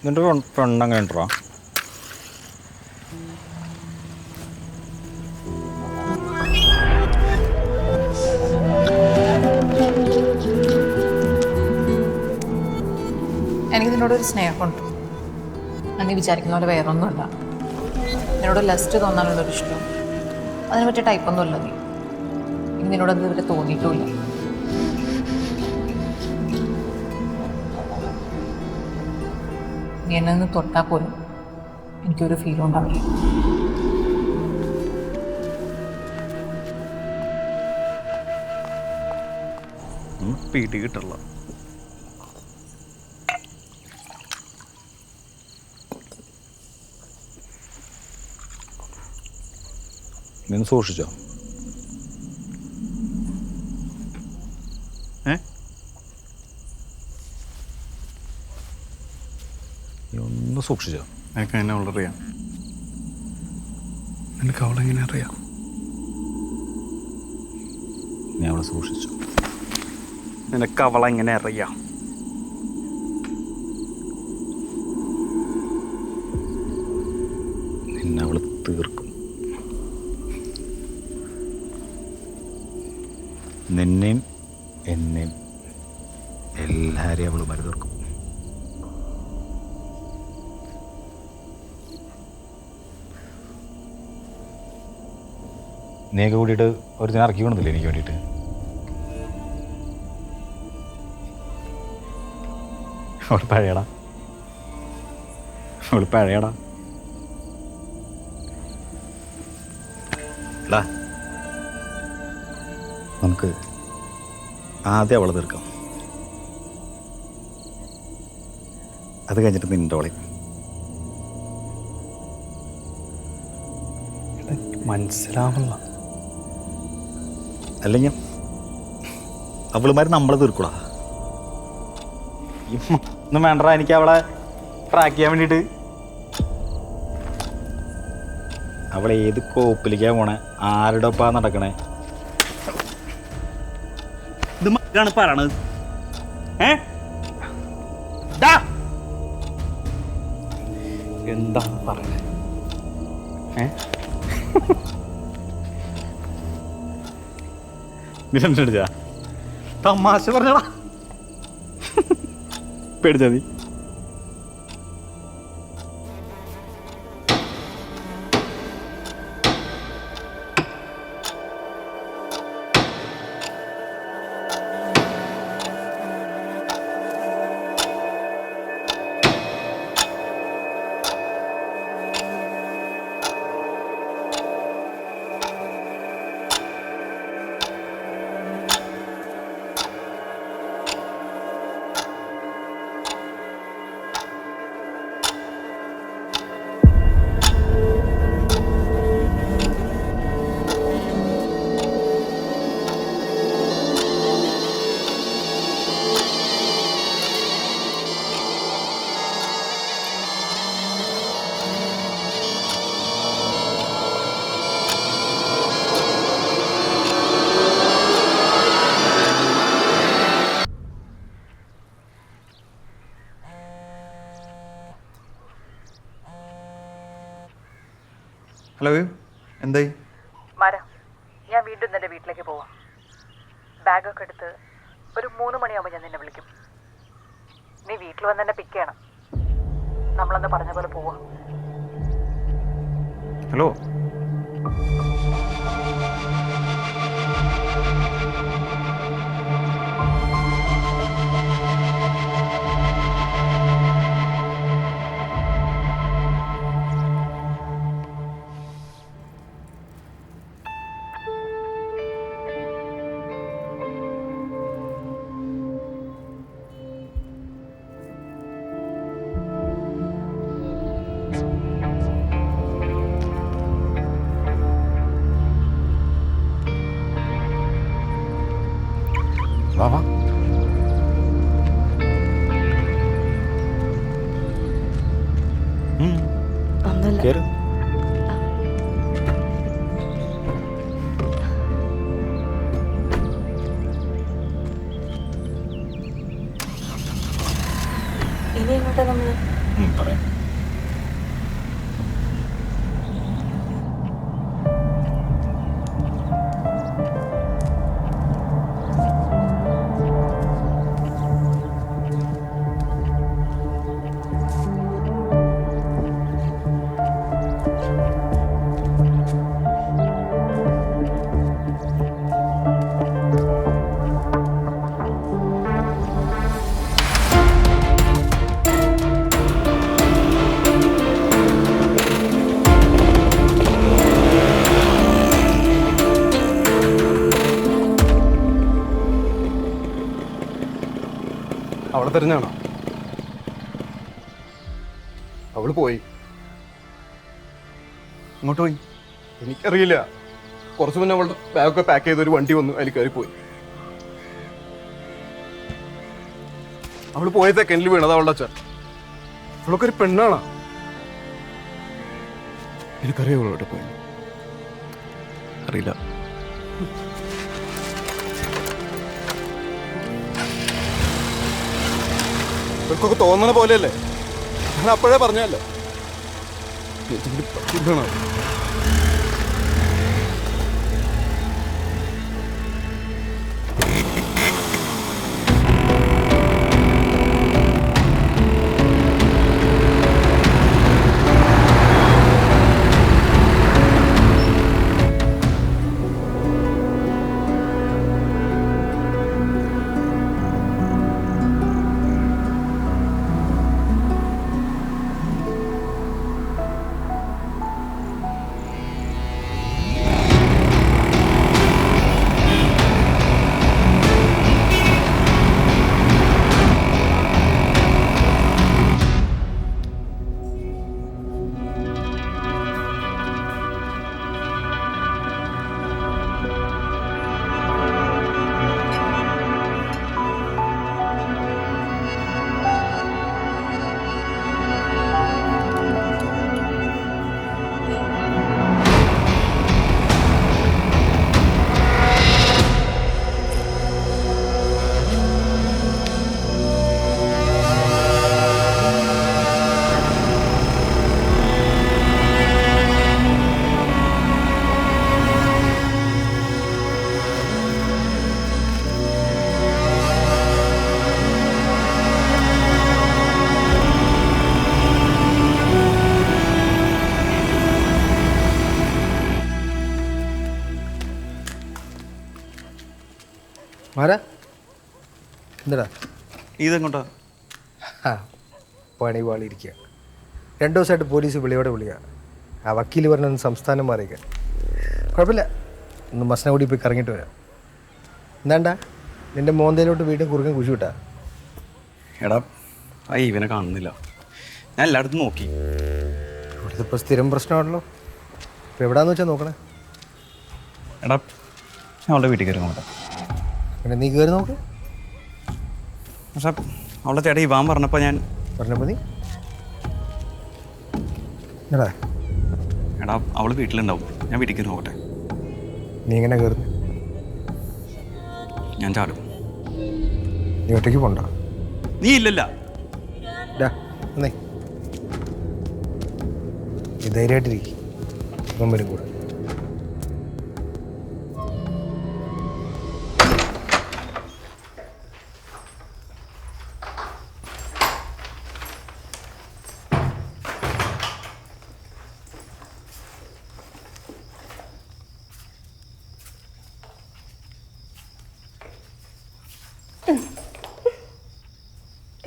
നിന്റെ പെണ്ണങ്ങനെ ഉണ്ടോ? എനിക്ക് നിന്നോടൊരു സ്നേഹമുണ്ട്. നീ വിചാരിക്കുന്ന പോലെ വേറൊന്നുമല്ല. നിന്നോട് ലസ്റ്റ് തോന്നാനുള്ളൊരു ഇഷ്ടം. അതിനെ പറ്റിയ ടൈപ്പൊന്നുമല്ല നീ. എനിക്ക് നിന്നോടത് ഇതുവരെ തോന്നിയിട്ടുമില്ല. നീ എന്നെ നിന്ന് തൊട്ടാൽ പോലും എനിക്കൊരു ഫീലും ഉണ്ടാവില്ല. പിടി കിട്ടുള്ള നിന്ന് സൂക്ഷിച്ചോ? ഒന്ന് സൂക്ഷിച്ചോ? എനിക്ക് എന്നെ അവളറിയാം. നിനക്ക് അവളെങ്ങനെ അറിയാം? നീ അവളെ സൂക്ഷിച്ചു. നിനക്ക് അവളെങ്ങനെ അറിയാം? നിന്നെ അവള് തീർക്കും. നിന്നെയും എന്നെയും എല്ലാവരെയും അവള് മരുതീർക്കും. നീയൊക്കെ കൂടിയിട്ട് ഒരു ദിനം ഇറക്കി കൊണ്ടില്ലേ എനിക്ക് വേണ്ടിയിട്ട്? അവൾ പഴയടാ, അവൾ പഴയടാ. എടാ, നമുക്ക് ആദ്യം അവളെ തീർക്കാം. അത് കഴിഞ്ഞിട്ട് നിൻ്റെ അവളെ. മനസ്സിലാവുള്ള അല്ലെങ്കിൽ അവളുമാർ നമ്മളെ തീർക്കൂടാ. ഒന്നും വേണ്ടടാ എനിക്ക് അവളെ ട്രാക്ക് ചെയ്യാൻ വേണ്ടിയിട്ട്. അവളെ ഏത് കോപ്പിലേക്കാ പോണേ, ആരുടെ ഒപ്പാ നടക്കണേ, ഇത് മറ്റാണ് പറയണത്. എന്താ പറയണേ? നീ ടെൻഷൻ അടിച്ചാ? തമാശ പറഞ്ഞടാ, പേടിച്ചാ നീ? ഹലോ, എന്തായി? ഞാൻ വീണ്ടും നിന്റെ വീട്ടിലേക്ക് പോവാം. ബാഗൊക്കെ എടുത്ത് ഒരു 3 മണിയാകുമ്പോൾ ഞാൻ നിന്നെ വിളിക്കും. നീ വീട്ടിൽ വന്ന് എന്നെ പിക്ക് ചെയ്യണം. നമ്മളന്ന് പറഞ്ഞ പോലെ പോവാം. ഹലോ, വാ വാ. കേറ്. ഇനി എങ്ങോട്ടാ നമ്മള്? പറയാം. അവളെ തെരഞ്ഞാണോ? അവള് പോയി. ഇങ്ങോട്ട് പോയി. എനിക്കറിയില്ല. കുറച്ച് മുന്നേ അവളുടെ ബാഗൊക്കെ പാക്ക് ചെയ്ത ഒരു വണ്ടി വന്നു, അതിൽ കയറി പോയി. അവള് പോയ സെക്കൻഡിൽ വീണത് അവളുടെ അച്ഛൻ. അവളൊക്കെ ഒരു പെണ്ണാണോ? എനിക്കറിയാം അവളോട്ട് പോയി. അറിയില്ല. ഇവർക്കൊക്കെ തോന്നണ പോലെയല്ലേ? ഞാൻ അപ്പോഴേ പറഞ്ഞല്ലേ. മാരാ എന്താടാ ഇതെങ്ങോട്ടാ? ആ പണി പാളിയിരിക്കുക. 2 ദിവസമായിട്ട് പോലീസ് വിളിയോടെ വിളിക്കുക. ആ വക്കീൽ പറഞ്ഞൊന്ന് സംസ്ഥാനം മാറിയേക്കാൻ. കുഴപ്പമില്ല, ഒന്ന് മസനഗുടി പോയി കറങ്ങിയിട്ട് വരാം. എന്താണ്ടാ നിൻ്റെ മോന്തയിലോട്ട് വീണ്ടും കുറുക്കൻ കുശി വിട്ടാ? എടാ ഇവനെ കാണുന്നില്ല. ഞാൻ എല്ലായിടത്തും നോക്കി. ഇവിടുത്തെ ഇപ്പോൾ സ്ഥിരം പ്രശ്നമാണല്ലോ. ഇപ്പോൾ എവിടെയാണെന്ന് വെച്ചാൽ നോക്കണേ. എടാ ഞാൻ അവളുടെ വീട്ടിൽ കയറി നോക്കാം. പിന്നെ നീ കയറി നോക്ക്. പക്ഷെ അവളുടെ ചേട്ടാ ഇവാൻ പറഞ്ഞപ്പോൾ ഞാൻ പറഞ്ഞപ്പോൾ നീ എടാ എടാ അവൾ വീട്ടിലുണ്ടാവും. ഞാൻ വീട്ടിൽ കയറി നോക്കട്ടെ. നീ എങ്ങനെ കയറുന്നു? ഞാൻ ചാടും. നീ ഒറ്റയ്ക്ക് പോണ്ട. നീ ഇല്ലല്ല. എന്നേ നീ ധൈര്യമായിട്ടിരിക്കും. ഇപ്പം വരും കൂടെ.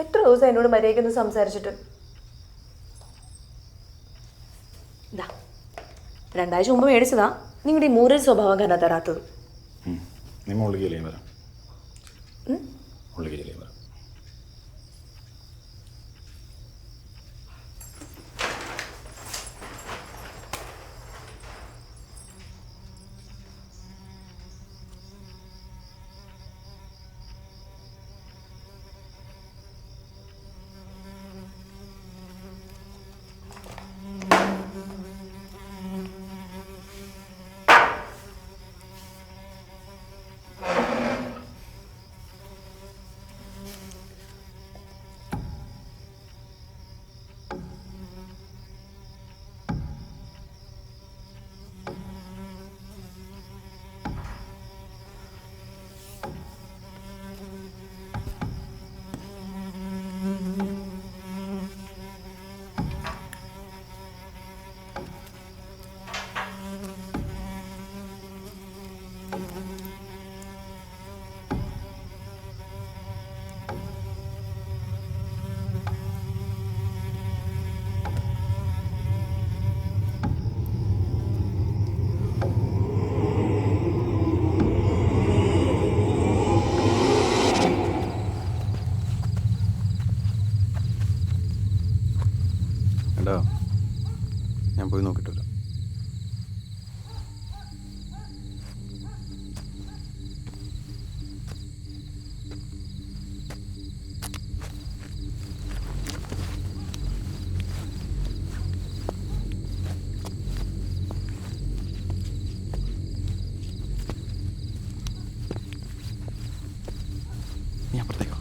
എത്ര ദിവസം എന്നോട് മര്യാദയ്ക്കൊന്ന് സംസാരിച്ചിട്ട്? 2 ആഴ്ച മുമ്പ് മേടിച്ചതാ. നിങ്ങളുടെ ഈ മൂരൽ സ്വഭാവം കാരണം തരാത്തത്. നീ മുള്ളിക്ക് ഇലയും വരാം. മുള്ളിക്ക് ഇലയും വരാം. പോയി നോക്കിയിട്ട് വരാം. നീ അപ്പുറത്തേക്കോ.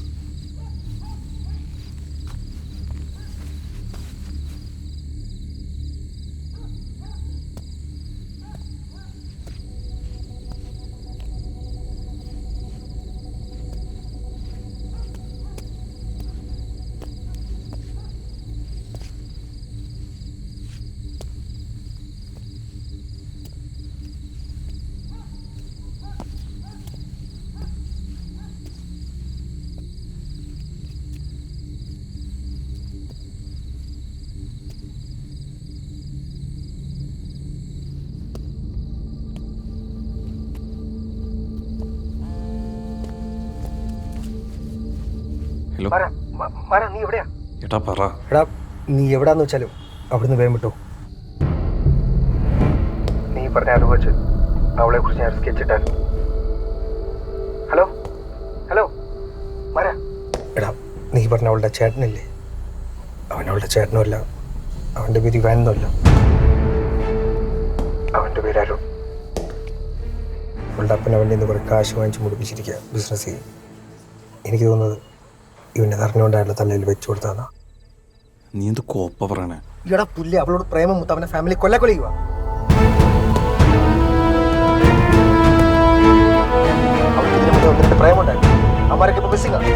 ഹലോ നീ എവിടെയാ? ഏട്ടാ പറ. എടാ നീ എവിടാന്ന് വെച്ചാലും അവിടുന്ന് വേഗം വിട്ടോ. നീ പറഞ്ഞ അറിവ് വെച്ച് അവളെ കുറിച്ച് ഞാൻ സ്കെച്ച് ഇട്ടായിരുന്നു. ഹലോ ഹലോ മര. എടാ നീ പറഞ്ഞ അവളുടെ ചേട്ടനില്ലേ, അവൻ അവളുടെ ചേട്ടനുമല്ല, അവൻ്റെ പേര് ഇവാനൊന്നുമല്ല, അവൻ്റെ പേര് അരുൺ. അവളുടെ അപ്പൻ അവൻ്റെ നിന്ന് കുറേ കാശ് വാങ്ങിച്ച് മുടിപ്പിച്ചിരിക്കുക, ബിസിനസ് ചെയ്യും. എനിക്ക് തോന്നുന്നത് ഇവനെ അറിഞ്ഞുകൊണ്ട് അയാളുടെ തലയിൽ വെച്ചു കൊടുത്താന്നാ. നീ എന്ത് കോപ്പ പറയണേ? ഈടാ പുല്ല്, അവളോട് പ്രേമം മുത്ത അവൻ്റെ ഫാമിലി കൊല്ലക്കൊള്ളിക്കുക. അവൾക്ക് ഇതിനു മുന്നേ 1-2 പ്രേമുണ്ടായിരുന്നു. അമ്മമാരൊക്കെ ഇപ്പൊ മിസ്സിംഗ് ആണ്.